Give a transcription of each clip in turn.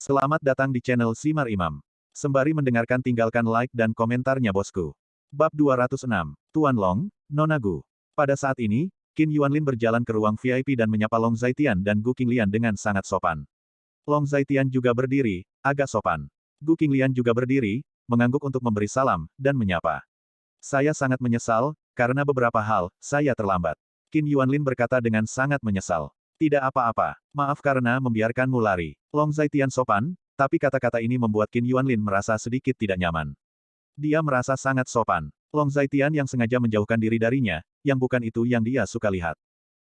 Selamat datang di channel Simar Imam. Sembari mendengarkan tinggalkan like dan komentarnya bosku. Bab 206, Tuan Long, Nona Gu. Pada saat ini, Qin Yuanlin berjalan ke ruang VIP dan menyapa Long Zaitian dan Gu Qinglian dengan sangat sopan. Long Zaitian juga berdiri, agak sopan. Gu Qinglian juga berdiri, mengangguk untuk memberi salam, dan menyapa. Saya sangat menyesal, karena beberapa hal, saya terlambat. Qin Yuanlin berkata dengan sangat menyesal. Tidak apa-apa, maaf karena membiarkanmu lari. Long Zaitian sopan, tapi kata-kata ini membuat Qin Yuanlin merasa sedikit tidak nyaman. Dia merasa sangat sopan. Long Zaitian yang sengaja menjauhkan diri darinya, yang bukan itu yang dia suka lihat.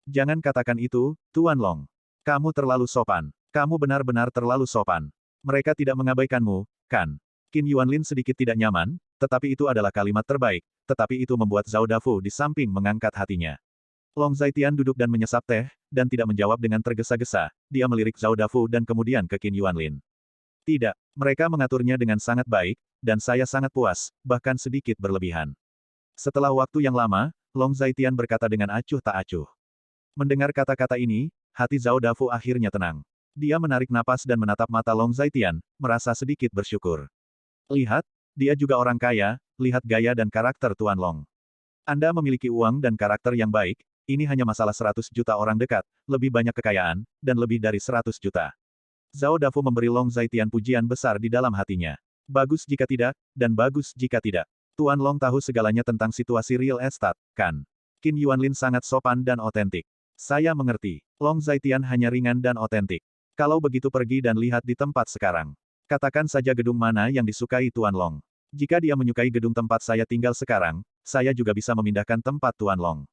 Jangan katakan itu, Tuan Long. Kamu terlalu sopan. Kamu benar-benar terlalu sopan. Mereka tidak mengabaikanmu, kan? Qin Yuanlin sedikit tidak nyaman, tetapi itu adalah kalimat terbaik, tetapi itu membuat Zhao Dafu di samping mengangkat hatinya. Long Zaitian duduk dan menyesap teh, dan tidak menjawab dengan tergesa-gesa, dia melirik Zhao Dafu dan kemudian ke Qin Yuanlin. Tidak, mereka mengaturnya dengan sangat baik, dan saya sangat puas, bahkan sedikit berlebihan. Setelah waktu yang lama, Long Zaitian berkata dengan acuh tak acuh. Mendengar kata-kata ini, hati Zhao Dafu akhirnya tenang. Dia menarik napas dan menatap mata Long Zaitian, merasa sedikit bersyukur. Lihat, dia juga orang kaya, lihat gaya dan karakter Tuan Long. Anda memiliki uang dan karakter yang baik, ini hanya masalah 100 juta orang dekat, lebih banyak kekayaan, dan lebih dari 100 juta. Zhao Dafu memberi Long Zaitian pujian besar di dalam hatinya. Bagus jika tidak, dan bagus jika tidak. Tuan Long tahu segalanya tentang situasi real estate, kan? Qin Yuanlin sangat sopan dan otentik. Saya mengerti. Long Zaitian hanya ringan dan otentik. Kalau begitu pergi dan lihat di tempat sekarang. Katakan saja gedung mana yang disukai Tuan Long. Jika dia menyukai gedung tempat saya tinggal sekarang, saya juga bisa memindahkan tempat Tuan Long.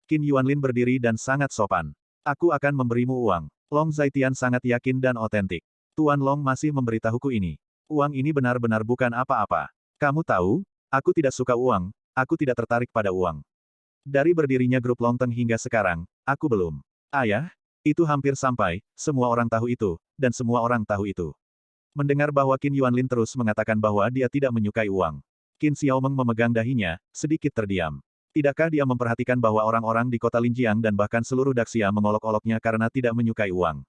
Qin Yuanlin berdiri dan sangat sopan. Aku akan memberimu uang. Long Zaitian sangat yakin dan otentik. Tuan Long masih memberitahuku ini. Uang ini benar-benar bukan apa-apa. Kamu tahu, aku tidak suka uang, aku tidak tertarik pada uang. Dari berdirinya grup Longteng hingga sekarang, aku belum. Ayah, itu hampir sampai, semua orang tahu itu, dan semua orang tahu itu. Mendengar bahwa Qin Yuanlin terus mengatakan bahwa dia tidak menyukai uang. Qin Xiaomeng memegang dahinya, sedikit terdiam. Tidakkah dia memperhatikan bahwa orang-orang di kota Linjiang dan bahkan seluruh Daxia mengolok-oloknya karena tidak menyukai uang?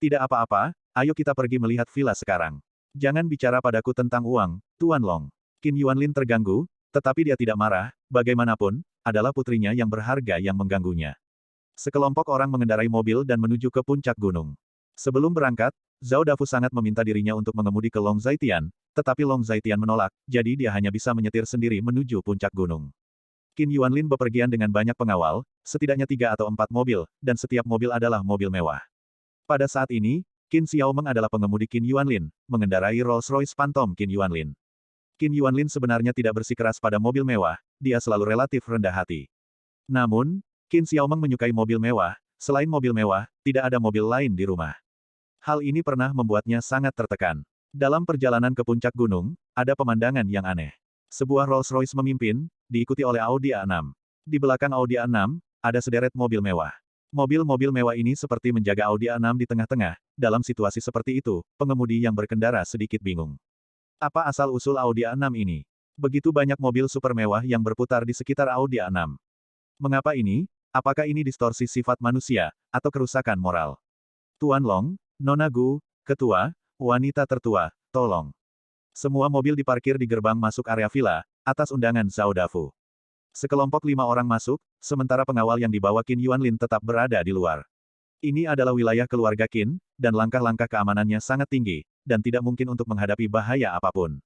Tidak apa-apa, ayo kita pergi melihat villa sekarang. Jangan bicara padaku tentang uang, Tuan Long. Qin Yuanlin terganggu, tetapi dia tidak marah, bagaimanapun, adalah putrinya yang berharga yang mengganggunya. Sekelompok orang mengendarai mobil dan menuju ke puncak gunung. Sebelum berangkat, Zhao Dafu sangat meminta dirinya untuk mengemudi ke Long Zaitian, tetapi Long Zaitian menolak, jadi dia hanya bisa menyetir sendiri menuju puncak gunung. Qin Yuanlin bepergian dengan banyak pengawal, setidaknya 3 atau 4 mobil, dan setiap mobil adalah mobil mewah. Pada saat ini, Qin Xiaomeng adalah pengemudi Qin Yuanlin, mengendarai Rolls-Royce Phantom Qin Yuanlin. Qin Yuanlin sebenarnya tidak bersikeras pada mobil mewah, dia selalu relatif rendah hati. Namun, Qin Xiaomeng menyukai mobil mewah, selain mobil mewah, tidak ada mobil lain di rumah. Hal ini pernah membuatnya sangat tertekan. Dalam perjalanan ke puncak gunung, ada pemandangan yang aneh. Sebuah Rolls-Royce memimpin, diikuti oleh Audi A6. Di belakang Audi A6, ada sederet mobil mewah. Mobil-mobil mewah ini seperti menjaga Audi A6 di tengah-tengah. Dalam situasi seperti itu, pengemudi yang berkendara sedikit bingung. Apa asal-usul Audi A6 ini? Begitu banyak mobil super mewah yang berputar di sekitar Audi A6. Mengapa ini? Apakah ini distorsi sifat manusia, atau kerusakan moral? Tuan Long, Nona Gu, Ketua, wanita tertua, tolong. Semua mobil diparkir di gerbang masuk area villa, atas undangan Zhao Dafu. Sekelompok 5 orang masuk, sementara pengawal yang dibawa Qin Yuanlin tetap berada di luar. Ini adalah wilayah keluarga Qin, dan langkah-langkah keamanannya sangat tinggi, dan tidak mungkin untuk menghadapi bahaya apapun.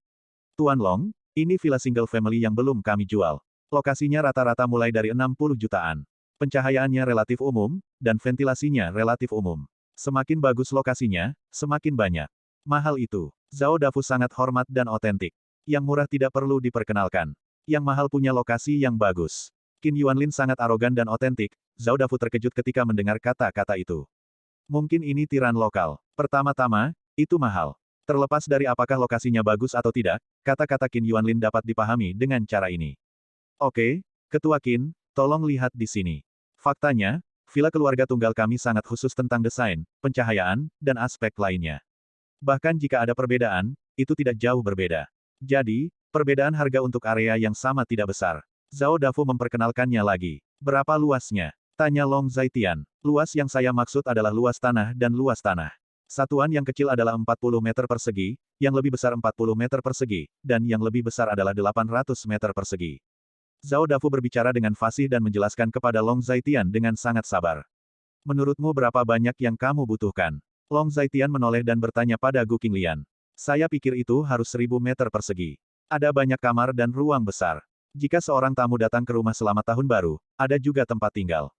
Tuan Long, ini villa single family yang belum kami jual. Lokasinya rata-rata mulai dari 60 jutaan. Pencahayaannya relatif umum, dan ventilasinya relatif umum. Semakin bagus lokasinya, semakin banyak. Mahal itu. Zhao Dafu sangat hormat dan otentik. Yang murah tidak perlu diperkenalkan. Yang mahal punya lokasi yang bagus. Qin Yuanlin sangat arogan dan otentik, Zhao Dafu terkejut ketika mendengar kata-kata itu. Mungkin ini tiran lokal. Pertama-tama, itu mahal. Terlepas dari apakah lokasinya bagus atau tidak, kata-kata Qin Yuanlin dapat dipahami dengan cara ini. Oke, Ketua Qin, tolong lihat di sini. Faktanya, villa keluarga tunggal kami sangat khusus tentang desain, pencahayaan, dan aspek lainnya. Bahkan jika ada perbedaan, itu tidak jauh berbeda. Jadi, perbedaan harga untuk area yang sama tidak besar. Zhao Dafu memperkenalkannya lagi. Berapa luasnya? Tanya Long Zaitian. Luas yang saya maksud adalah luas tanah dan luas tanah. Satuan yang kecil adalah 40 meter persegi, yang lebih besar 40 meter persegi, dan yang lebih besar adalah 800 meter persegi. Zhao Dafu berbicara dengan fasih dan menjelaskan kepada Long Zaitian dengan sangat sabar. Menurutmu berapa banyak yang kamu butuhkan? Long Zaitian menoleh dan bertanya pada Gu Qinglian. Saya pikir itu harus 1000 meter persegi. Ada banyak kamar dan ruang besar. Jika seorang tamu datang ke rumah selama tahun baru, ada juga tempat tinggal.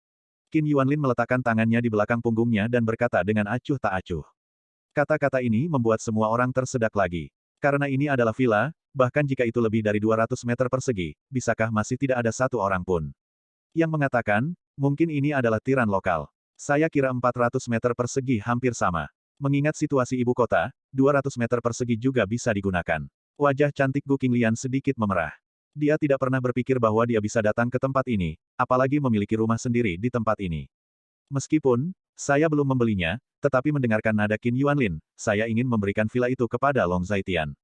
Qin Yuanlin meletakkan tangannya di belakang punggungnya dan berkata dengan acuh tak acuh. Kata-kata ini membuat semua orang tersedak lagi. Karena ini adalah villa, bahkan jika itu lebih dari 200 meter persegi, bisakah masih tidak ada satu orang pun? Yang mengatakan, mungkin ini adalah tiran lokal. Saya kira 400 meter persegi hampir sama. Mengingat situasi ibu kota, 200 meter persegi juga bisa digunakan. Wajah cantik Gu Qinglian sedikit memerah. Dia tidak pernah berpikir bahwa dia bisa datang ke tempat ini, apalagi memiliki rumah sendiri di tempat ini. Meskipun, saya belum membelinya, tetapi mendengarkan nada Qin Yuanlin, saya ingin memberikan villa itu kepada Long Zaitian.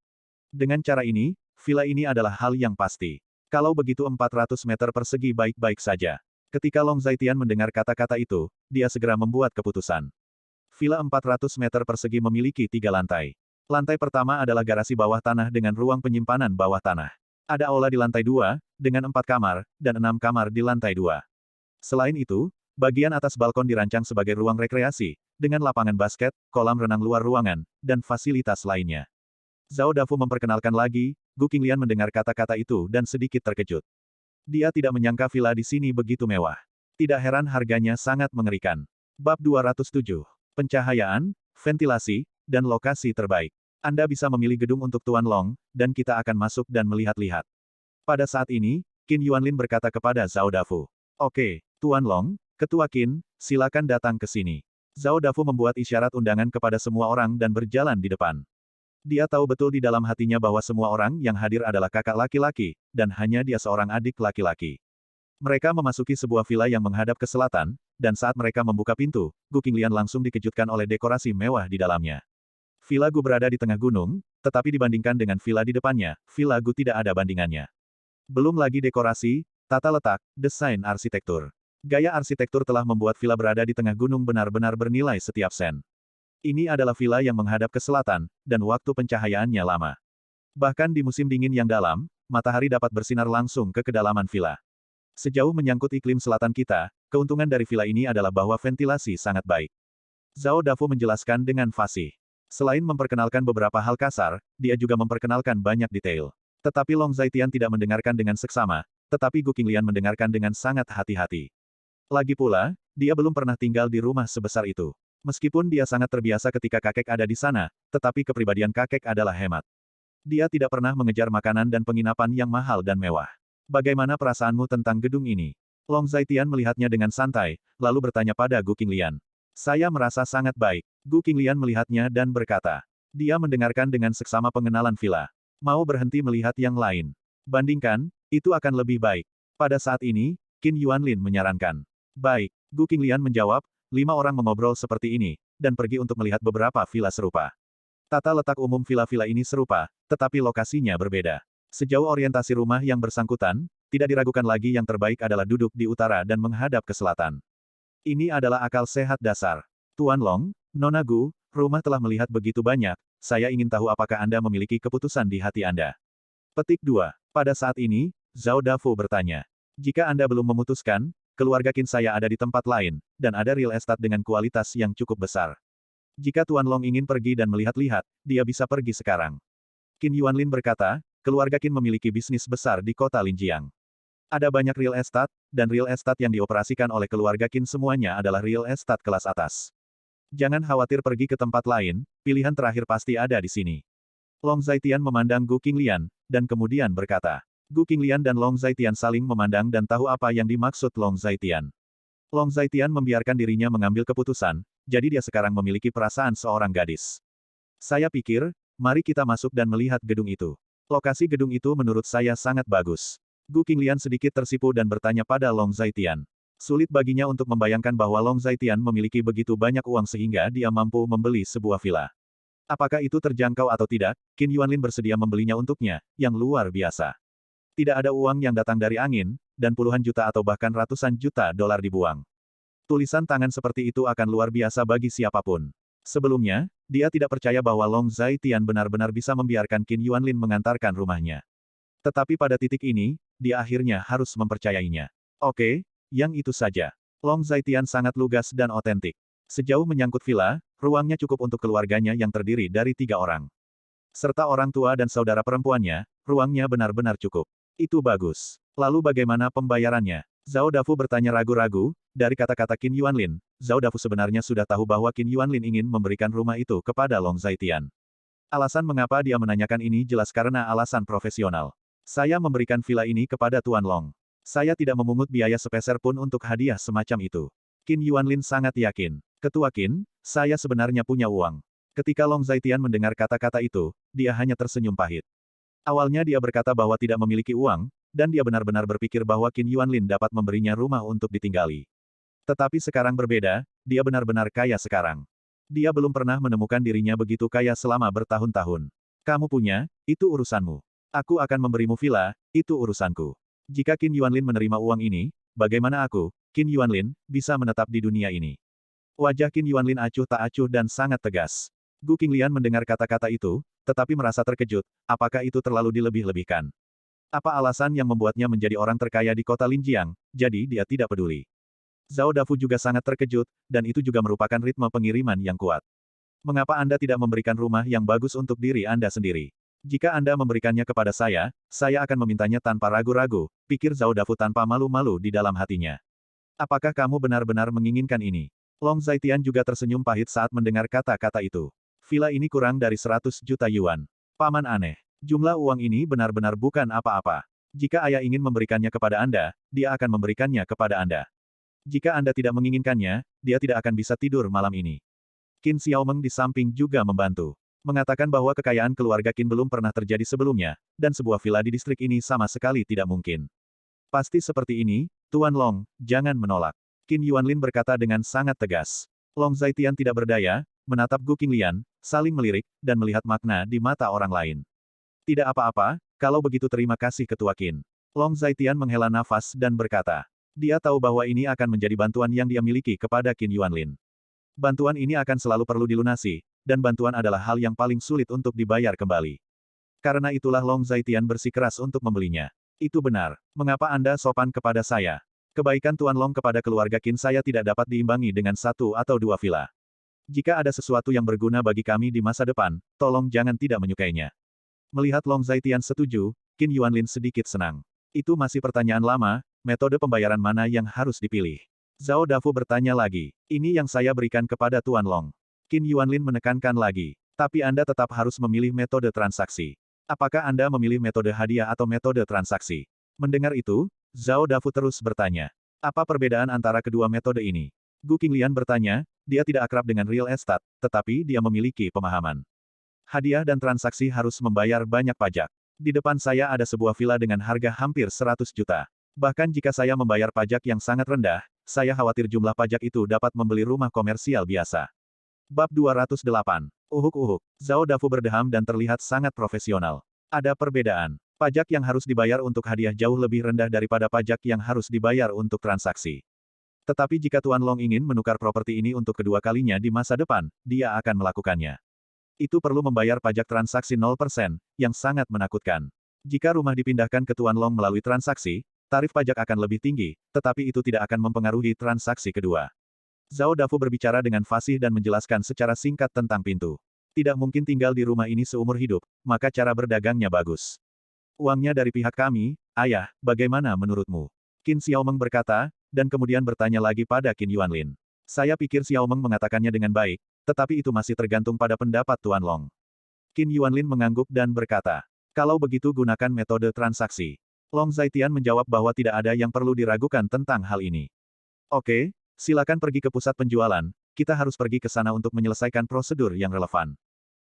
Dengan cara ini, villa ini adalah hal yang pasti. Kalau begitu 400 meter persegi baik-baik saja. Ketika Long Zaitian mendengar kata-kata itu, dia segera membuat keputusan. Villa 400 meter persegi memiliki 3 lantai. Lantai pertama adalah garasi bawah tanah dengan ruang penyimpanan bawah tanah. Ada aula di lantai 2, dengan 4 kamar, dan 6 kamar di lantai 2. Selain itu, bagian atas balkon dirancang sebagai ruang rekreasi, dengan lapangan basket, kolam renang luar ruangan, dan fasilitas lainnya. Zhao Dafu memperkenalkan lagi, Gu Qinglian mendengar kata-kata itu dan sedikit terkejut. Dia tidak menyangka villa di sini begitu mewah. Tidak heran harganya sangat mengerikan. Bab 207. Pencahayaan, ventilasi, dan lokasi terbaik. Anda bisa memilih gedung untuk Tuan Long, dan kita akan masuk dan melihat-lihat. Pada saat ini, Qin Yuanlin berkata kepada Zhao Dafu. Oke, Tuan Long, Ketua Qin, silakan datang ke sini. Zhao Dafu membuat isyarat undangan kepada semua orang dan berjalan di depan. Dia tahu betul di dalam hatinya bahwa semua orang yang hadir adalah kakak laki-laki, dan hanya dia seorang adik laki-laki. Mereka memasuki sebuah villa yang menghadap ke selatan, dan saat mereka membuka pintu, Gu Qinglian langsung dikejutkan oleh dekorasi mewah di dalamnya. Villa Gu berada di tengah gunung, tetapi dibandingkan dengan villa di depannya, villa Gu tidak ada bandingannya. Belum lagi dekorasi, tata letak, desain arsitektur. Gaya arsitektur telah membuat villa berada di tengah gunung benar-benar bernilai setiap sen. Ini adalah villa yang menghadap ke selatan, dan waktu pencahayaannya lama. Bahkan di musim dingin yang dalam, matahari dapat bersinar langsung ke kedalaman villa. Sejauh menyangkut iklim selatan kita, keuntungan dari villa ini adalah bahwa ventilasi sangat baik. Zhao Dafu menjelaskan dengan fasih. Selain memperkenalkan beberapa hal kasar, dia juga memperkenalkan banyak detail. Tetapi Long Zaitian tidak mendengarkan dengan seksama, tetapi Gu Qinglian mendengarkan dengan sangat hati-hati. Lagi pula, dia belum pernah tinggal di rumah sebesar itu. Meskipun dia sangat terbiasa ketika kakek ada di sana, tetapi kepribadian kakek adalah hemat. Dia tidak pernah mengejar makanan dan penginapan yang mahal dan mewah. Bagaimana perasaanmu tentang gedung ini? Long Zaitian melihatnya dengan santai, lalu bertanya pada Gu Qinglian. Saya merasa sangat baik. Gu Qinglian melihatnya dan berkata. Dia mendengarkan dengan seksama pengenalan villa. Mau berhenti melihat yang lain. Bandingkan, itu akan lebih baik. Pada saat ini, Qin Yuanlin menyarankan. Baik, Gu Qinglian menjawab, 5 orang mengobrol seperti ini, dan pergi untuk melihat beberapa villa serupa. Tata letak umum villa-villa ini serupa, tetapi lokasinya berbeda. Sejauh orientasi rumah yang bersangkutan, tidak diragukan lagi yang terbaik adalah duduk di utara dan menghadap ke selatan. Ini adalah akal sehat dasar. Tuan Long, Nona Gu, rumah telah melihat begitu banyak, saya ingin tahu apakah Anda memiliki keputusan di hati Anda. Petik 2. Pada saat ini, Zhao Dafu bertanya. Jika Anda belum memutuskan, keluarga Qin saya ada di tempat lain, dan ada real estate dengan kualitas yang cukup besar. Jika Tuan Long ingin pergi dan melihat-lihat, dia bisa pergi sekarang. Qin Yuanlin berkata, keluarga Qin memiliki bisnis besar di kota Linjiang. Ada banyak real estate, dan real estate yang dioperasikan oleh keluarga Qin semuanya adalah real estate kelas atas. Jangan khawatir pergi ke tempat lain, pilihan terakhir pasti ada di sini. Long Zaitian memandang Gu Qinglian, dan kemudian berkata. Gu Qinglian dan Long Zaitian saling memandang dan tahu apa yang dimaksud Long Zaitian. Long Zaitian membiarkan dirinya mengambil keputusan, jadi dia sekarang memiliki perasaan seorang gadis. Saya pikir, mari kita masuk dan melihat gedung itu. Lokasi gedung itu menurut saya sangat bagus. Gu Qinglian sedikit tersipu dan bertanya pada Long Zaitian. Sulit baginya untuk membayangkan bahwa Long Zaitian memiliki begitu banyak uang sehingga dia mampu membeli sebuah villa. Apakah itu terjangkau atau tidak, Qin Yuanlin bersedia membelinya untuknya, yang luar biasa. Tidak ada uang yang datang dari angin, dan puluhan juta atau bahkan ratusan juta dolar dibuang. Tulisan tangan seperti itu akan luar biasa bagi siapapun. Sebelumnya, Dia tidak percaya bahwa Long Zhaitian benar-benar bisa membiarkan Qin Yuanlin mengantarkan rumahnya. Tetapi pada titik ini, dia akhirnya harus mempercayainya. Oke, yang itu saja. Long Zhaitian sangat lugas dan otentik. Sejauh menyangkut villa, ruangnya cukup untuk keluarganya yang terdiri dari 3 orang. Serta orang tua dan saudara perempuannya, ruangnya benar-benar cukup. Itu bagus. Lalu bagaimana pembayarannya? Zhao Dafu bertanya ragu-ragu, dari kata-kata Qin Yuanlin, Zhao Dafu sebenarnya sudah tahu bahwa Qin Yuanlin ingin memberikan rumah itu kepada Long Zhaitian. Alasan mengapa dia menanyakan ini jelas karena alasan profesional. Saya memberikan villa ini kepada Tuan Long. Saya tidak memungut biaya sepeser pun untuk hadiah semacam itu. Qin Yuanlin sangat yakin. Ketua Qin, saya sebenarnya punya uang. Ketika Long Zhaitian mendengar kata-kata itu, dia hanya tersenyum pahit. Awalnya dia berkata bahwa tidak memiliki uang, dan dia benar-benar berpikir bahwa Qin Yuanlin dapat memberinya rumah untuk ditinggali. Tetapi sekarang berbeda, dia benar-benar kaya sekarang. Dia belum pernah menemukan dirinya begitu kaya selama bertahun-tahun. Kamu punya, itu urusanmu. Aku akan memberimu villa, itu urusanku. Jika Qin Yuanlin menerima uang ini, bagaimana aku, Qin Yuanlin, bisa menetap di dunia ini? Wajah Qin Yuanlin acuh tak acuh dan sangat tegas. Gu Qinglian mendengar kata-kata itu, tetapi merasa terkejut, apakah itu terlalu dilebih-lebihkan? Apa alasan yang membuatnya menjadi orang terkaya di kota Linjiang, jadi dia tidak peduli. Zhao Dafu juga sangat terkejut, dan itu juga merupakan ritme pengiriman yang kuat. Mengapa Anda tidak memberikan rumah yang bagus untuk diri Anda sendiri? Jika Anda memberikannya kepada saya akan memintanya tanpa ragu-ragu, pikir Zhao Dafu tanpa malu-malu di dalam hatinya. Apakah kamu benar-benar menginginkan ini? Long Zhaitian juga tersenyum pahit saat mendengar kata-kata itu. Villa ini kurang dari 100 juta yuan. Paman aneh. Jumlah uang ini benar-benar bukan apa-apa. Jika ayah ingin memberikannya kepada Anda, dia akan memberikannya kepada Anda. Jika Anda tidak menginginkannya, dia tidak akan bisa tidur malam ini. Qin Xiaomeng di samping juga membantu. Mengatakan bahwa kekayaan keluarga Qin belum pernah terjadi sebelumnya, dan sebuah villa di distrik ini sama sekali tidak mungkin. Pasti seperti ini, Tuan Long, jangan menolak. Qin Yuanlin berkata dengan sangat tegas. Long Zhaitian tidak berdaya, menatap Gu Qinglian, saling melirik, dan melihat makna di mata orang lain. Tidak apa-apa, kalau begitu terima kasih Ketua Qin. Long Zhaitian menghela nafas dan berkata. Dia tahu bahwa ini akan menjadi bantuan yang dia miliki kepada Qin Yuanlin. Bantuan ini akan selalu perlu dilunasi, dan bantuan adalah hal yang paling sulit untuk dibayar kembali. Karena itulah Long Zhaitian bersikeras untuk membelinya. Itu benar. Mengapa Anda sopan kepada saya? Kebaikan Tuan Long kepada keluarga Qin saya tidak dapat diimbangi dengan 1 atau 2 villa. Jika ada sesuatu yang berguna bagi kami di masa depan, tolong jangan tidak menyukainya. Melihat Long Zhaitian setuju, Qin Yuanlin sedikit senang. Itu masih pertanyaan lama, metode pembayaran mana yang harus dipilih? Zhao Dafu bertanya lagi. Ini yang saya berikan kepada Tuan Long. Qin Yuanlin menekankan lagi. Tapi Anda tetap harus memilih metode transaksi. Apakah Anda memilih metode hadiah atau metode transaksi? Mendengar itu, Zhao Dafu terus bertanya. Apa perbedaan antara kedua metode ini? Gu Qinglian bertanya, dia tidak akrab dengan real estate, tetapi dia memiliki pemahaman. Hadiah dan transaksi harus membayar banyak pajak. Di depan saya ada sebuah villa dengan harga hampir 100 juta. Bahkan jika saya membayar pajak yang sangat rendah, saya khawatir jumlah pajak itu dapat membeli rumah komersial biasa. Bab 208. Uhuk-uhuk. Zhao Dafu berdeham dan terlihat sangat profesional. Ada perbedaan. Pajak yang harus dibayar untuk hadiah jauh lebih rendah daripada pajak yang harus dibayar untuk transaksi. Tetapi jika Tuan Long ingin menukar properti ini untuk kedua kalinya di masa depan, dia akan melakukannya. Itu perlu membayar pajak transaksi 0%, yang sangat menakutkan. Jika rumah dipindahkan ke Tuan Long melalui transaksi, tarif pajak akan lebih tinggi, tetapi itu tidak akan mempengaruhi transaksi kedua. Zhao Dafu berbicara dengan fasih dan menjelaskan secara singkat tentang pintu. Tidak mungkin tinggal di rumah ini seumur hidup, maka cara berdagangnya bagus. Uangnya dari pihak kami, ayah, bagaimana menurutmu? Qin Xiaomeng berkata, dan kemudian bertanya lagi pada Qin Yuanlin. Saya pikir Xiaomeng mengatakannya dengan baik, tetapi itu masih tergantung pada pendapat Tuan Long. Qin Yuanlin mengangguk dan berkata, kalau begitu gunakan metode transaksi. Long Zhaitian menjawab bahwa tidak ada yang perlu diragukan tentang hal ini. Oke, silakan pergi ke pusat penjualan, kita harus pergi ke sana untuk menyelesaikan prosedur yang relevan.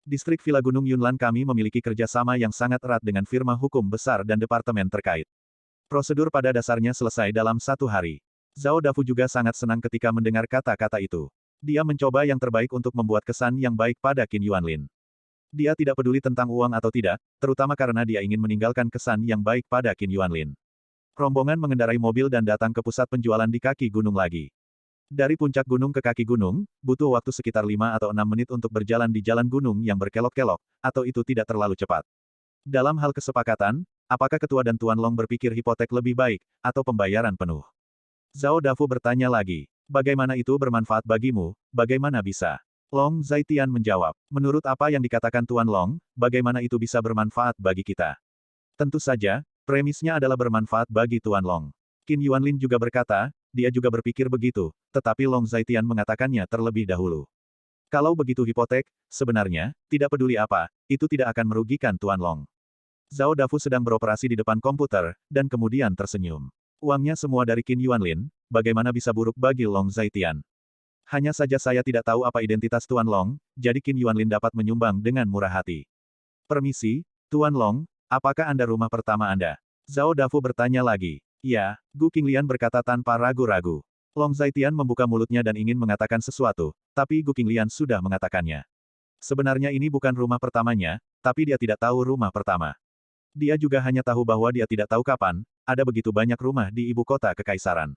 Distrik Villa Gunung Yunlan kami memiliki kerjasama yang sangat erat dengan firma hukum besar dan departemen terkait. Prosedur pada dasarnya selesai dalam 1 hari. Zhao Dafu juga sangat senang ketika mendengar kata-kata itu. Dia mencoba yang terbaik untuk membuat kesan yang baik pada Qin Yuanlin. Dia tidak peduli tentang uang atau tidak, terutama karena dia ingin meninggalkan kesan yang baik pada Qin Yuanlin. Rombongan mengendarai mobil dan datang ke pusat penjualan di kaki gunung lagi. Dari puncak gunung ke kaki gunung, butuh waktu sekitar 5 atau 6 menit untuk berjalan di jalan gunung yang berkelok-kelok, atau itu tidak terlalu cepat. Dalam hal kesepakatan, apakah ketua dan Tuan Long berpikir hipotek lebih baik, atau pembayaran penuh? Zhao Dafu bertanya lagi. Bagaimana itu bermanfaat bagimu, bagaimana bisa? Long Zaitian menjawab. Menurut apa yang dikatakan Tuan Long, bagaimana itu bisa bermanfaat bagi kita? Tentu saja, premisnya adalah bermanfaat bagi Tuan Long. Qin Yuanlin juga berkata, dia juga berpikir begitu, tetapi Long Zaitian mengatakannya terlebih dahulu. Kalau begitu hipotek, sebenarnya, tidak peduli apa, itu tidak akan merugikan Tuan Long. Zhao Dafu sedang beroperasi di depan komputer, dan kemudian tersenyum. Uangnya semua dari Qin Yuanlin, bagaimana bisa buruk bagi Long Zaitian? Hanya saja saya tidak tahu apa identitas Tuan Long, jadi Qin Yuanlin dapat menyumbang dengan murah hati. Permisi, Tuan Long, apakah Anda rumah pertama Anda? Zhao Dafu bertanya lagi. Ya, Gu Qinglian berkata tanpa ragu-ragu. Long Zaitian membuka mulutnya dan ingin mengatakan sesuatu, tapi Gu Qinglian sudah mengatakannya. Sebenarnya ini bukan rumah pertamanya, tapi dia tidak tahu rumah pertama. Dia juga hanya tahu bahwa dia tidak tahu kapan, ada begitu banyak rumah di ibu kota kekaisaran.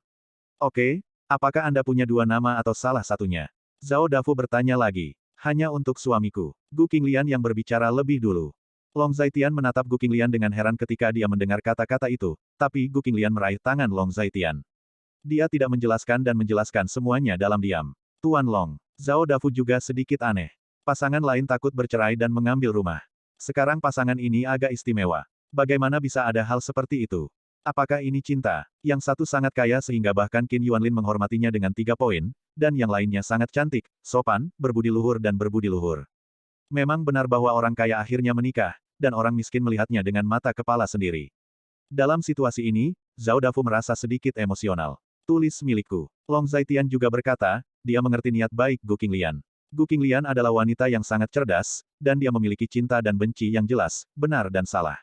Oke, apakah Anda punya dua nama atau salah satunya? Zhao Dafu bertanya lagi. Hanya untuk suamiku. Gu Qinglian yang berbicara lebih dulu. Long Zaitian menatap Gu Qinglian dengan heran ketika dia mendengar kata-kata itu, tapi Gu Qinglian meraih tangan Long Zaitian. Dia tidak menjelaskan dan menjelaskan semuanya dalam diam. Tuan Long, Zhao Dafu juga sedikit aneh. Pasangan lain takut bercerai dan mengambil rumah. Sekarang pasangan ini agak istimewa. Bagaimana bisa ada hal seperti itu? Apakah ini cinta? Yang satu sangat kaya sehingga bahkan Qin Yuanlin menghormatinya dengan 3 poin, dan yang lainnya sangat cantik, sopan, berbudi luhur dan berbudi luhur. Memang benar bahwa orang kaya akhirnya menikah, dan orang miskin melihatnya dengan mata kepala sendiri. Dalam situasi ini, Zhao Dafu merasa sedikit emosional. Tulis milikku. Long Zaitian juga berkata, dia mengerti niat baik Gu Qinglian. Gu Qinglian adalah wanita yang sangat cerdas, dan dia memiliki cinta dan benci yang jelas, benar dan salah.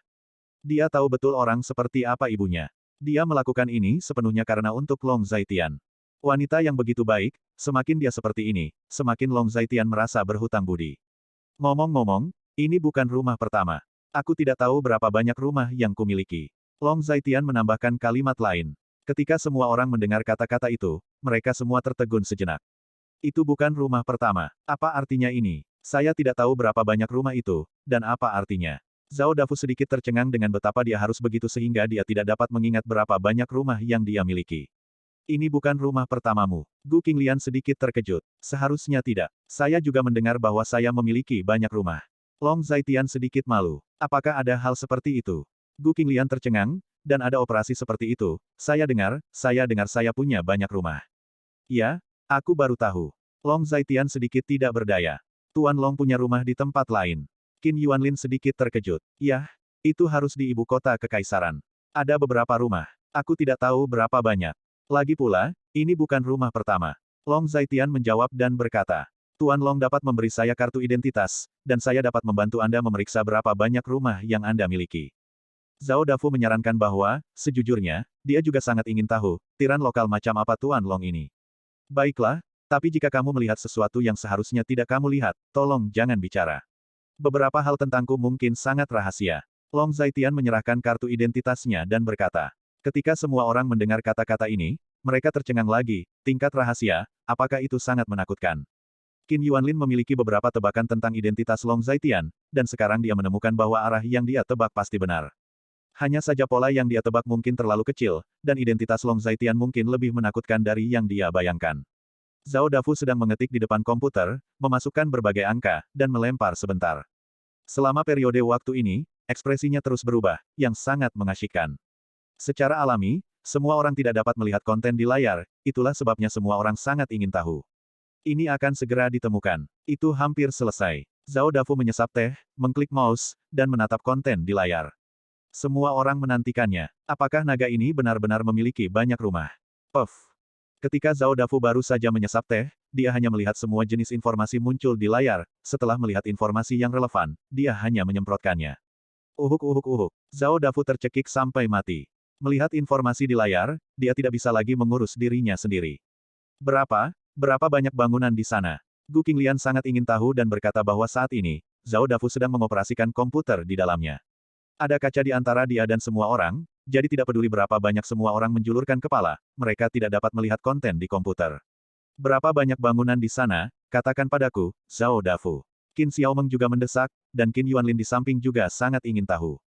Dia tahu betul orang seperti apa ibunya. Dia melakukan ini sepenuhnya karena untuk Long Zaitian. Wanita yang begitu baik, semakin dia seperti ini, semakin Long Zaitian merasa berhutang budi. Ngomong-ngomong, ini bukan rumah pertama. Aku tidak tahu berapa banyak rumah yang kumiliki. Long Zaitian menambahkan kalimat lain. Ketika semua orang mendengar kata-kata itu, mereka semua tertegun sejenak. Itu bukan rumah pertama. Apa artinya ini? Saya tidak tahu berapa banyak rumah itu, dan apa artinya. Zhao Dafu sedikit tercengang dengan betapa dia harus begitu sehingga dia tidak dapat mengingat berapa banyak rumah yang dia miliki. Ini bukan rumah pertamamu. Gu Qinglian sedikit terkejut. Seharusnya tidak. Saya juga mendengar bahwa saya memiliki banyak rumah. Long Zaitian sedikit malu. Apakah ada hal seperti itu? Gu Qinglian tercengang, dan ada operasi seperti itu. Saya dengar saya punya banyak rumah. Ya, aku baru tahu. Long Zaitian sedikit tidak berdaya. Tuan Long punya rumah di tempat lain. Qin Yuanlin sedikit terkejut. Yah, itu harus di ibu kota kekaisaran. Ada beberapa rumah. Aku tidak tahu berapa banyak. Lagi pula, ini bukan rumah pertama. Long Zaitian menjawab dan berkata, Tuan Long dapat memberi saya kartu identitas, dan saya dapat membantu Anda memeriksa berapa banyak rumah yang Anda miliki. Zhao Dafu menyarankan bahwa, sejujurnya, dia juga sangat ingin tahu, tiran lokal macam apa Tuan Long ini. Baiklah, tapi jika kamu melihat sesuatu yang seharusnya tidak kamu lihat, tolong jangan bicara. Beberapa hal tentangku mungkin sangat rahasia. Long Zaitian menyerahkan kartu identitasnya dan berkata. Ketika semua orang mendengar kata-kata ini, mereka tercengang lagi, tingkat rahasia, apakah itu sangat menakutkan. Qin Yuanlin memiliki beberapa tebakan tentang identitas Long Zaitian, dan sekarang dia menemukan bahwa arah yang dia tebak pasti benar. Hanya saja pola yang dia tebak mungkin terlalu kecil, dan identitas Long Zaitian mungkin lebih menakutkan dari yang dia bayangkan. Zhao Dafu sedang mengetik di depan komputer, memasukkan berbagai angka, dan melempar sebentar. Selama periode waktu ini, ekspresinya terus berubah, yang sangat mengasyikkan. Secara alami, semua orang tidak dapat melihat konten di layar, itulah sebabnya semua orang sangat ingin tahu. Ini akan segera ditemukan. Itu hampir selesai. Zhao Dafu menyesap teh, mengklik mouse, dan menatap konten di layar. Semua orang menantikannya. Apakah naga ini benar-benar memiliki banyak rumah? Puff. Ketika Zhao Dafu baru saja menyesap teh, dia hanya melihat semua jenis informasi muncul di layar. Setelah melihat informasi yang relevan, dia hanya menyemprotkannya. Uhuk. Zhao Dafu tercekik sampai mati. Melihat informasi di layar, dia tidak bisa lagi mengurus dirinya sendiri. Berapa banyak bangunan di sana? Gu Qinglian sangat ingin tahu dan berkata bahwa saat ini, Zhao Dafu sedang mengoperasikan komputer di dalamnya. Ada kaca di antara dia dan semua orang, jadi tidak peduli berapa banyak semua orang menjulurkan kepala, mereka tidak dapat melihat konten di komputer. Berapa banyak bangunan di sana, katakan padaku, Zhao Dafu. Qin Xiaomeng juga mendesak, dan Qin Yuanlin di samping juga sangat ingin tahu.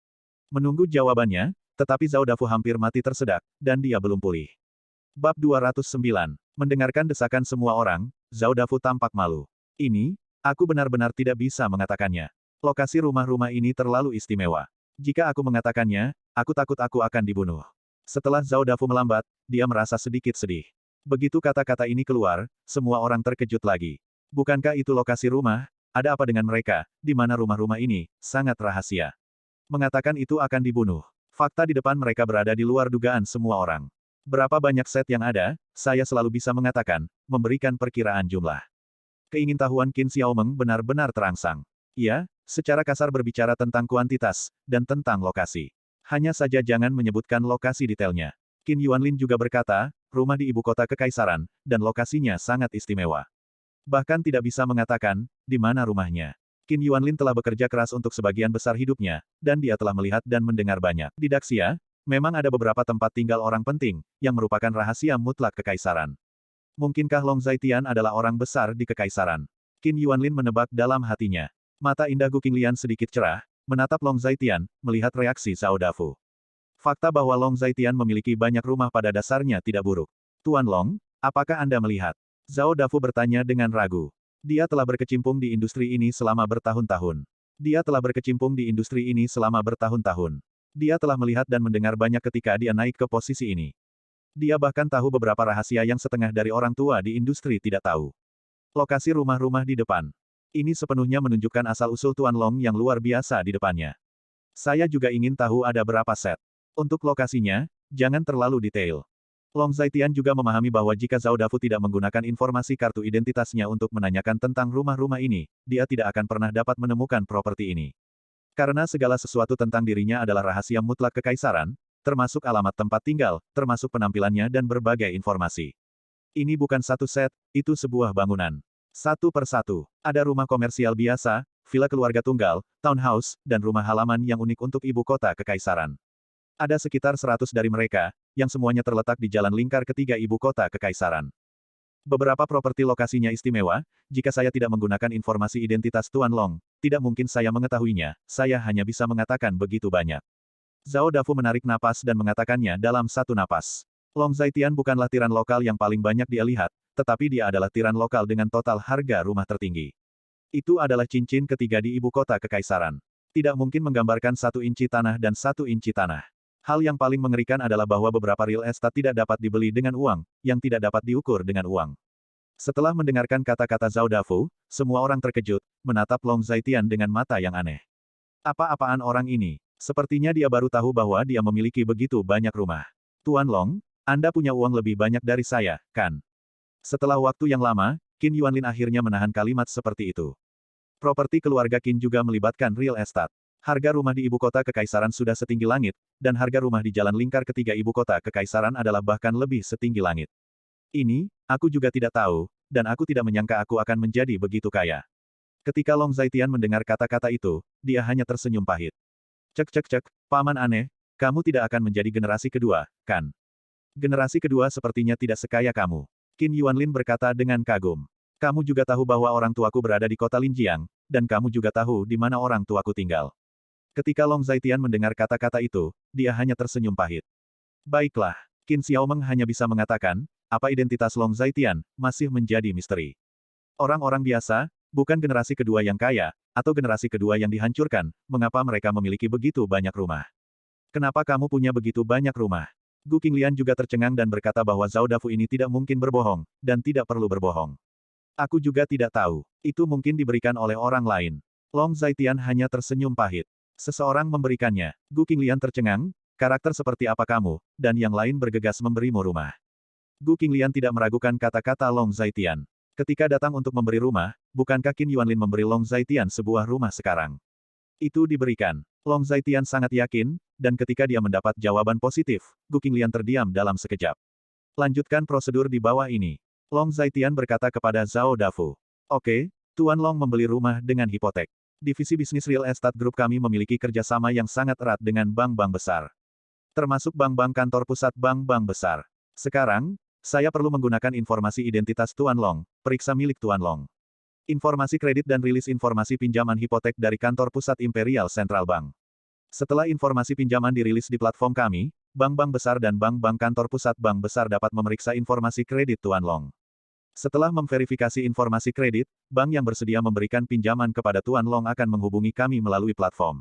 Menunggu jawabannya, tetapi Zhao Dafu hampir mati tersedak, dan dia belum pulih. Bab 209. Mendengarkan desakan semua orang, Zhao Dafu tampak malu. Ini, aku benar-benar tidak bisa mengatakannya. Lokasi rumah-rumah ini terlalu istimewa. Jika aku mengatakannya, aku takut aku akan dibunuh. Setelah Zhao Dafu melambat, dia merasa sedikit sedih. Begitu kata-kata ini keluar, semua orang terkejut lagi. Bukankah itu lokasi rumah? Ada apa dengan mereka, di mana rumah-rumah ini, sangat rahasia. Mengatakan itu akan dibunuh. Fakta di depan mereka berada di luar dugaan semua orang. Berapa banyak set yang ada, saya selalu bisa mengatakan, memberikan perkiraan jumlah. Keingintahuan Qin Xiaomeng benar-benar terangsang. Ia, secara kasar berbicara tentang kuantitas, dan tentang lokasi. Hanya saja jangan menyebutkan lokasi detailnya. Qin Yuanlin juga berkata, rumah di ibu kota kekaisaran, dan lokasinya sangat istimewa. Bahkan tidak bisa mengatakan, di mana rumahnya. Qin Yuanlin telah bekerja keras untuk sebagian besar hidupnya, dan dia telah melihat dan mendengar banyak. Di Daxia, memang ada beberapa tempat tinggal orang penting, yang merupakan rahasia mutlak kekaisaran. Mungkinkah Long Zaitian adalah orang besar di kekaisaran? Qin Yuanlin menebak dalam hatinya. Mata indah Gu Qinglian sedikit cerah, menatap Long Zaitian, melihat reaksi Zhao Dafu. Fakta bahwa Long Zaitian memiliki banyak rumah pada dasarnya tidak buruk. Tuan Long, apakah Anda melihat? Zhao Dafu bertanya dengan ragu. Dia telah berkecimpung di industri ini selama bertahun-tahun. Dia telah berkecimpung di industri ini selama bertahun-tahun. Dia telah melihat dan mendengar banyak ketika dia naik ke posisi ini. Dia bahkan tahu beberapa rahasia yang setengah dari orang tua di industri tidak tahu. Lokasi rumah-rumah di depan. Ini sepenuhnya menunjukkan asal-usul Tuan Long yang luar biasa di depannya. Saya juga ingin tahu ada berapa set. Untuk lokasinya, jangan terlalu detail. Long Zaitian juga memahami bahwa jika Zhao Dafu tidak menggunakan informasi kartu identitasnya untuk menanyakan tentang rumah-rumah ini, dia tidak akan pernah dapat menemukan properti ini. Karena segala sesuatu tentang dirinya adalah rahasia mutlak kekaisaran, termasuk alamat tempat tinggal, termasuk penampilannya dan berbagai informasi. Ini bukan satu set, itu sebuah bangunan. Satu persatu, ada rumah komersial biasa, villa keluarga tunggal, townhouse, dan rumah halaman yang unik untuk ibu kota kekaisaran. Ada sekitar 100 dari mereka, yang semuanya terletak di jalan lingkar ketiga ibu kota kekaisaran. Beberapa properti lokasinya istimewa, jika saya tidak menggunakan informasi identitas Tuan Long, tidak mungkin saya mengetahuinya, saya hanya bisa mengatakan begitu banyak. Zhao Dafu menarik napas dan mengatakannya dalam satu napas. Long Zaitian bukanlah tiran lokal yang paling banyak dia lihat, tetapi dia adalah tiran lokal dengan total harga rumah tertinggi. Itu adalah cincin ketiga di ibu kota kekaisaran. Tidak mungkin menggambarkan 1 inci tanah dan 1 inci tanah. Hal yang paling mengerikan adalah bahwa beberapa real estate tidak dapat dibeli dengan uang, yang tidak dapat diukur dengan uang. Setelah mendengarkan kata-kata Zhao Dafu, semua orang terkejut, menatap Long Zaitian dengan mata yang aneh. Apa-apaan orang ini? Sepertinya dia baru tahu bahwa dia memiliki begitu banyak rumah. Tuan Long, Anda punya uang lebih banyak dari saya, kan? Setelah waktu yang lama, Qin Yuanlin akhirnya menahan kalimat seperti itu. Properti keluarga Qin juga melibatkan real estate. Harga rumah di ibu kota kekaisaran sudah setinggi langit, dan harga rumah di jalan lingkar ketiga ibu kota kekaisaran adalah bahkan lebih setinggi langit. Ini, aku juga tidak tahu, dan aku tidak menyangka aku akan menjadi begitu kaya. Ketika Long Zaitian mendengar kata-kata itu, dia hanya tersenyum pahit. Cek cek cek, paman aneh, kamu tidak akan menjadi generasi kedua, kan? Generasi kedua sepertinya tidak sekaya kamu. Qin Yuanlin berkata dengan kagum. Kamu juga tahu bahwa orang tuaku berada di kota Linjiang, dan kamu juga tahu di mana orang tuaku tinggal. Ketika Long Zaitian mendengar kata-kata itu, dia hanya tersenyum pahit. Baiklah, Qin Xiaomeng hanya bisa mengatakan, apa identitas Long Zaitian, masih menjadi misteri. Orang-orang biasa, bukan generasi kedua yang kaya, atau generasi kedua yang dihancurkan, mengapa mereka memiliki begitu banyak rumah? Kenapa kamu punya begitu banyak rumah? Gu Qinglian juga tercengang dan berkata bahwa Zhao Dafu ini tidak mungkin berbohong, dan tidak perlu berbohong. Aku juga tidak tahu. Itu mungkin diberikan oleh orang lain. Long Zaitian hanya tersenyum pahit. Seseorang memberikannya. Gu Qinglian tercengang, karakter seperti apa kamu, dan yang lain bergegas memberimu rumah. Gu Qinglian tidak meragukan kata-kata Long Zaitian. Ketika datang untuk memberi rumah, bukankah Qin Yuanlin memberi Long Zaitian sebuah rumah sekarang? Itu diberikan. Long Zaitian sangat yakin, dan ketika dia mendapat jawaban positif, Gu Qinglian terdiam dalam sekejap. Lanjutkan prosedur di bawah ini. Long Zaitian berkata kepada Zhao Dafu. Oke, Tuan Long membeli rumah dengan hipotek. Divisi bisnis real estate group kami memiliki kerjasama yang sangat erat dengan bank-bank besar. Termasuk bank-bank kantor pusat bank-bank besar. Sekarang, Saya perlu menggunakan informasi identitas Tuan Long, periksa milik Tuan Long. Informasi kredit dan rilis informasi pinjaman hipotek dari kantor pusat Imperial Central Bank. Setelah informasi pinjaman dirilis di platform kami, bank-bank besar dan bank-bank kantor pusat bank besar dapat memeriksa informasi kredit Tuan Long. Setelah memverifikasi informasi kredit, bank yang bersedia memberikan pinjaman kepada Tuan Long akan menghubungi kami melalui platform.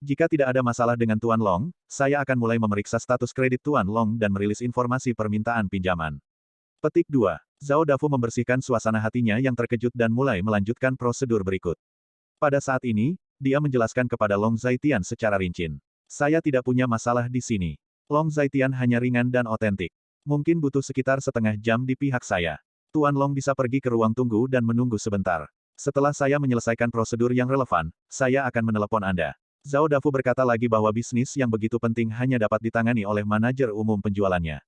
Jika tidak ada masalah dengan Tuan Long, saya akan mulai memeriksa status kredit Tuan Long dan merilis informasi permintaan pinjaman. Petik 2. Zhao Dafu membersihkan suasana hatinya yang terkejut dan mulai melanjutkan prosedur berikut. Pada saat ini, dia menjelaskan kepada Long Zaitian secara rinci. Saya tidak punya masalah di sini. Long Zaitian hanya ringan dan otentik. Mungkin butuh sekitar setengah jam di pihak saya. Tuan Long bisa pergi ke ruang tunggu dan menunggu sebentar. Setelah saya menyelesaikan prosedur yang relevan, saya akan menelepon Anda. Zhao Dafu berkata lagi bahwa bisnis yang begitu penting hanya dapat ditangani oleh manajer umum penjualannya.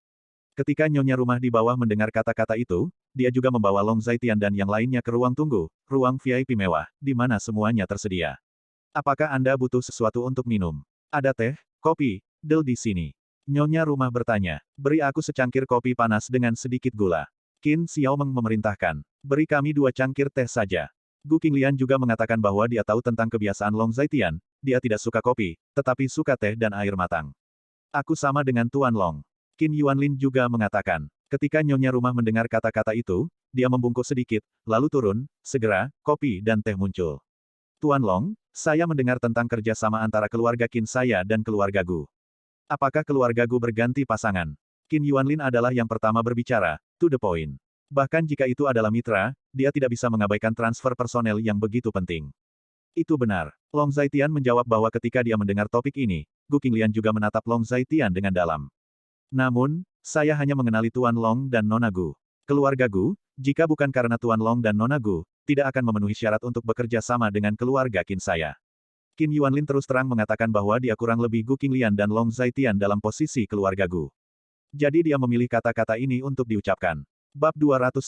Ketika nyonya rumah di bawah mendengar kata-kata itu, dia juga membawa Long Zaitian dan yang lainnya ke ruang tunggu, ruang VIP mewah, di mana semuanya tersedia. Apakah Anda butuh sesuatu untuk minum? Ada teh, kopi, del di sini. Nyonya rumah bertanya, beri aku secangkir kopi panas dengan sedikit gula. Qin Xiaomeng memerintahkan, beri kami 2 cangkir teh saja. Gu Qinglian juga mengatakan bahwa dia tahu tentang kebiasaan Long Zaitian, dia tidak suka kopi, tetapi suka teh dan air matang. Aku sama dengan Tuan Long. Qin Yuanlin juga mengatakan. Ketika nyonya rumah mendengar kata-kata itu, dia membungkuk sedikit, lalu turun, segera, kopi dan teh muncul. Tuan Long, saya mendengar tentang kerjasama antara keluarga Qin saya dan keluarga Gu. Apakah keluarga Gu berganti pasangan? Qin Yuanlin adalah yang pertama berbicara, to the point. Bahkan jika itu adalah mitra, dia tidak bisa mengabaikan transfer personel yang begitu penting. Itu benar. Long Zaitian menjawab bahwa ketika dia mendengar topik ini, Gu Qinglian juga menatap Long Zaitian dengan dalam. Namun, saya hanya mengenali Tuan Long dan Nona Gu. Keluarga Gu, jika bukan karena Tuan Long dan Nona Gu, tidak akan memenuhi syarat untuk bekerja sama dengan keluarga Qin saya. Qin Yuanlin terus terang mengatakan bahwa dia kurang lebih Gu Qinglian dan Long Zaitian dalam posisi keluarga Gu. Jadi dia memilih kata-kata ini untuk diucapkan. Bab 210.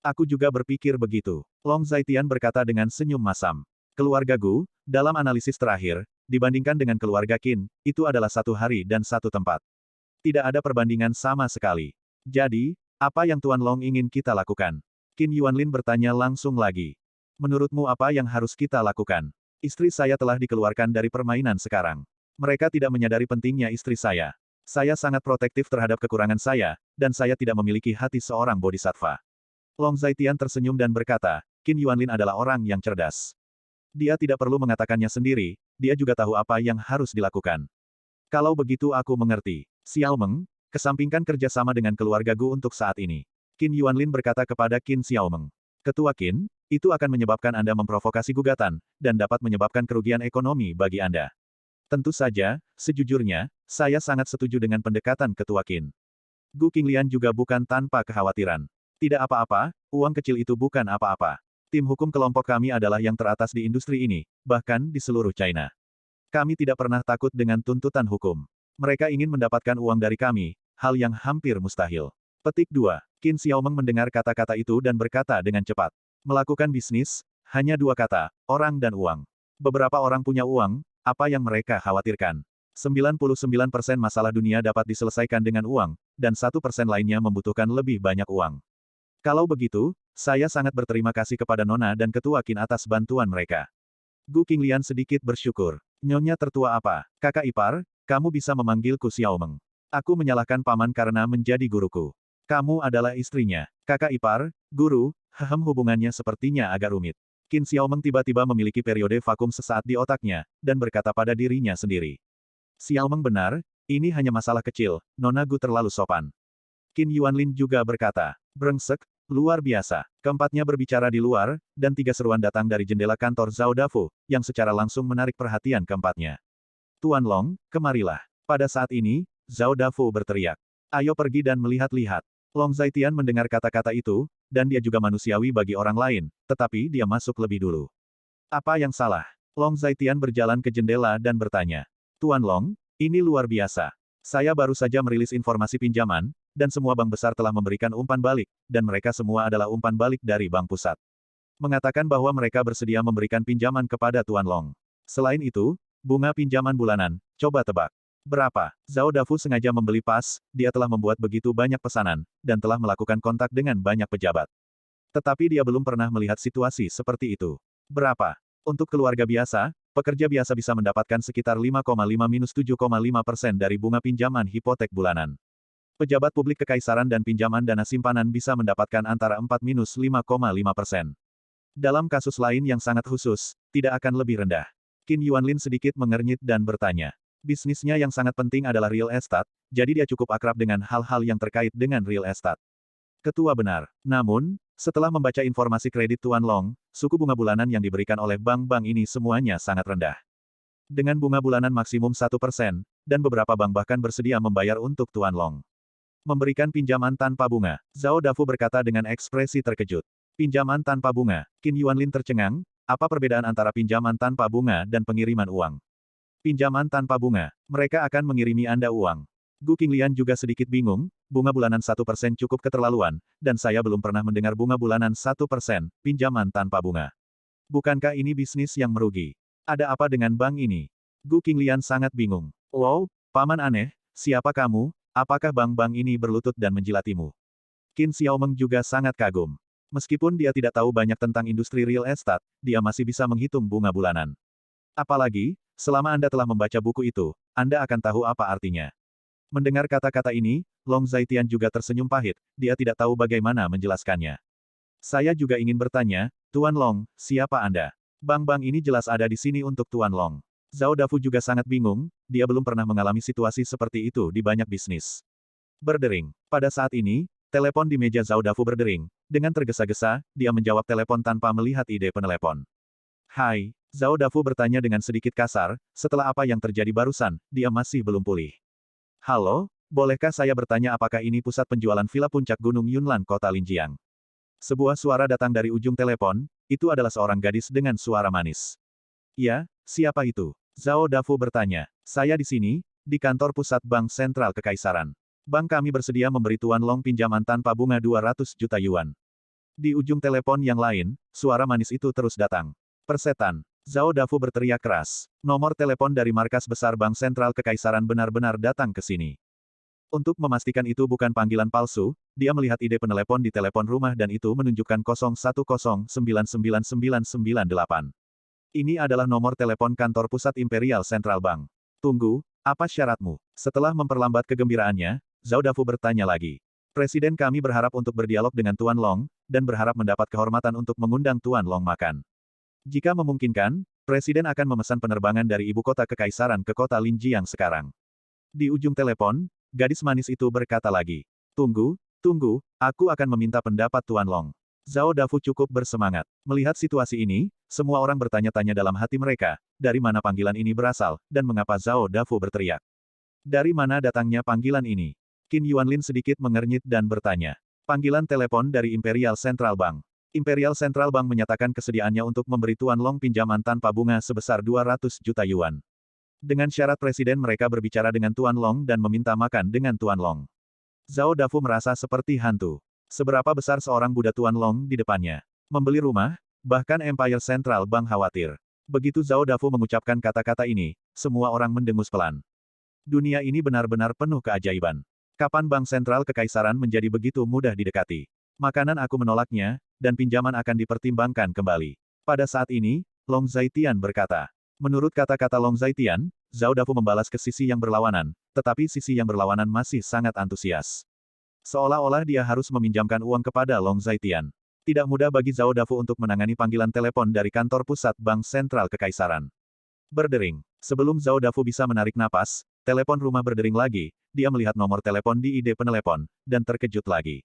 Aku juga berpikir begitu. Long Zaitian berkata dengan senyum masam. Keluarga Gu, dalam analisis terakhir, dibandingkan dengan keluarga Qin, itu adalah satu hari dan satu tempat. Tidak ada perbandingan sama sekali. Jadi, apa yang Tuan Long ingin kita lakukan? Qin Yuanlin bertanya langsung lagi. Menurutmu apa yang harus kita lakukan? Istri saya telah dikeluarkan dari permainan sekarang. Mereka tidak menyadari pentingnya istri saya. Saya sangat protektif terhadap kekurangan saya, dan saya tidak memiliki hati seorang bodhisattva. Long Zaitian tersenyum dan berkata, Qin Yuanlin adalah orang yang cerdas. Dia tidak perlu mengatakannya sendiri, dia juga tahu apa yang harus dilakukan. Kalau begitu aku mengerti. Xiaomeng, kesampingkan kerjasama dengan keluarga Gu untuk saat ini. Qin Yuanlin berkata kepada Qin Xiaomeng. Ketua Qin, itu akan menyebabkan Anda memprovokasi gugatan, dan dapat menyebabkan kerugian ekonomi bagi Anda. Tentu saja, sejujurnya, saya sangat setuju dengan pendekatan Ketua Qin. Gu Qinglian juga bukan tanpa kekhawatiran. Tidak apa-apa, uang kecil itu bukan apa-apa. Tim hukum kelompok kami adalah yang teratas di industri ini, bahkan di seluruh China. Kami tidak pernah takut dengan tuntutan hukum. Mereka ingin mendapatkan uang dari kami, hal yang hampir mustahil. Petik 2. Qin Xiaomeng mendengar kata-kata itu dan berkata dengan cepat. Melakukan bisnis, hanya 2 kata, orang dan uang. Beberapa orang punya uang, apa yang mereka khawatirkan? 99% masalah dunia dapat diselesaikan dengan uang, dan 1% lainnya membutuhkan lebih banyak uang. Kalau begitu, saya sangat berterima kasih kepada Nona dan Ketua Qin atas bantuan mereka. Gu Qinglian sedikit bersyukur. Nyonya tertua apa? Kakak ipar, kamu bisa memanggilku Xiaomeng. Aku menyalahkan paman karena menjadi guruku. Kamu adalah istrinya. Kakak ipar, guru, hubungannya sepertinya agak rumit. Qin Xiaomeng tiba-tiba memiliki periode vakum sesaat di otaknya, dan berkata pada dirinya sendiri. Xiaomeng benar, ini hanya masalah kecil, Nona Gu terlalu sopan. Qin Yuanlin juga berkata, brengsek, luar biasa. Keempatnya berbicara di luar, dan 3 seruan datang dari jendela kantor Zhao Dafu, yang secara langsung menarik perhatian keempatnya. Tuan Long, kemarilah. Pada saat ini, Zhao Dafu berteriak. Ayo pergi dan melihat-lihat. Long Zaitian mendengar kata-kata itu, dan dia juga manusiawi bagi orang lain, tetapi dia masuk lebih dulu. Apa yang salah? Long Zaitian berjalan ke jendela dan bertanya. Tuan Long, ini luar biasa. Saya baru saja merilis informasi pinjaman, dan semua bank besar telah memberikan umpan balik, dan mereka semua adalah umpan balik dari bank pusat. Mengatakan bahwa mereka bersedia memberikan pinjaman kepada Tuan Long. Selain itu, bunga pinjaman bulanan, coba tebak. Berapa? Zhao Dafu sengaja membeli pas, dia telah membuat begitu banyak pesanan, dan telah melakukan kontak dengan banyak pejabat. Tetapi dia belum pernah melihat situasi seperti itu. Berapa? Untuk keluarga biasa, pekerja biasa bisa mendapatkan sekitar 5,5-7,5% dari bunga pinjaman hipotek bulanan. Pejabat publik kekaisaran dan pinjaman dana simpanan bisa mendapatkan antara 4-5,5%. Dalam kasus lain yang sangat khusus, tidak akan lebih rendah. Qin Yuanlin sedikit mengernyit dan bertanya. Bisnisnya yang sangat penting adalah real estate, jadi dia cukup akrab dengan hal-hal yang terkait dengan real estate. Ketua benar. Namun, setelah membaca informasi kredit Tuan Long, suku bunga bulanan yang diberikan oleh bank-bank ini semuanya sangat rendah. Dengan bunga bulanan maksimum 1%, dan beberapa bank bahkan bersedia membayar untuk Tuan Long. Memberikan pinjaman tanpa bunga. Zhao Dafu berkata dengan ekspresi terkejut. Pinjaman tanpa bunga. Qin Yuanlin tercengang, apa perbedaan antara pinjaman tanpa bunga dan pengiriman uang? Pinjaman tanpa bunga. Mereka akan mengirimi Anda uang. Gu Qinglian juga sedikit bingung, bunga bulanan 1% cukup keterlaluan, dan saya belum pernah mendengar bunga bulanan 1%, pinjaman tanpa bunga. Bukankah ini bisnis yang merugi? Ada apa dengan bank ini? Gu Qinglian sangat bingung. Wow, paman aneh, siapa kamu? Apakah bank-bank ini berlutut dan menjilatimu? Qin Xiaomeng juga sangat kagum. Meskipun dia tidak tahu banyak tentang industri real estate, dia masih bisa menghitung bunga bulanan. Apalagi, selama Anda telah membaca buku itu, Anda akan tahu apa artinya. Mendengar kata-kata ini, Long Zaitian juga tersenyum pahit, dia tidak tahu bagaimana menjelaskannya. Saya juga ingin bertanya, Tuan Long, siapa Anda? Bank-bank ini jelas ada di sini untuk Tuan Long. Zhao Dafu juga sangat bingung, dia belum pernah mengalami situasi seperti itu di banyak bisnis. Berdering. Pada saat ini, telepon di meja Zhao Dafu berdering. Dengan tergesa-gesa, dia menjawab telepon tanpa melihat ide penelepon. Hai, Zhao Dafu bertanya dengan sedikit kasar, setelah apa yang terjadi barusan, dia masih belum pulih. Halo, bolehkah saya bertanya apakah ini pusat penjualan villa puncak Gunung Yunlan kota Linjiang? Sebuah suara datang dari ujung telepon, itu adalah seorang gadis dengan suara manis. Ya, siapa itu? Zhao Dafu bertanya. Saya di sini, di kantor pusat Bank Sentral Kekaisaran. Bank kami bersedia memberi Tuan Long pinjaman tanpa bunga 200 juta yuan. Di ujung telepon yang lain, suara manis itu terus datang. Persetan. Zhao Dafu berteriak keras. Nomor telepon dari markas besar Bank Sentral Kekaisaran benar-benar datang ke sini. Untuk memastikan itu bukan panggilan palsu, dia melihat ide penelepon di telepon rumah dan itu menunjukkan 01099998. Ini adalah nomor telepon kantor pusat Imperial Central Bank. Tunggu, apa syaratmu? Setelah memperlambat kegembiraannya, Zhao Dafu bertanya lagi. Presiden kami berharap untuk berdialog dengan Tuan Long, dan berharap mendapat kehormatan untuk mengundang Tuan Long makan. Jika memungkinkan, Presiden akan memesan penerbangan dari ibu kota kekaisaran ke kota Linjiang sekarang. Di ujung telepon, gadis manis itu berkata lagi. Tunggu, aku akan meminta pendapat Tuan Long. Zhao Dafu cukup bersemangat. Melihat situasi ini, semua orang bertanya-tanya dalam hati mereka, dari mana panggilan ini berasal, dan mengapa Zhao Dafu berteriak. Dari mana datangnya panggilan ini? Qin Yuanlin sedikit mengernyit dan bertanya. Panggilan telepon dari Imperial Central Bank. Imperial Central Bank menyatakan kesediaannya untuk memberi Tuan Long pinjaman tanpa bunga sebesar 200 juta yuan. Dengan syarat presiden mereka berbicara dengan Tuan Long dan meminta makan dengan Tuan Long. Zhao Dafu merasa seperti hantu. Seberapa besar seorang Buddha Tuan Long di depannya? Membeli rumah? Bahkan Empire Central Bank khawatir. Begitu Zhao Dafu mengucapkan kata-kata ini, semua orang mendengus pelan. Dunia ini benar-benar penuh keajaiban. Kapan Bank Sentral Kekaisaran menjadi begitu mudah didekati? Makanan aku menolaknya, dan pinjaman akan dipertimbangkan kembali. Pada saat ini, Long Zaitian berkata. Menurut kata-kata Long Zaitian, Zhao Dafu membalas ke sisi yang berlawanan, tetapi sisi yang berlawanan masih sangat antusias. Seolah-olah dia harus meminjamkan uang kepada Long Zaitian. Tidak mudah bagi Zhao Dafu untuk menangani panggilan telepon dari kantor pusat Bank Sentral Kekaisaran. Berdering. Sebelum Zhao Dafu bisa menarik napas, telepon rumah berdering lagi, dia melihat nomor telepon di ide penelepon, dan terkejut lagi.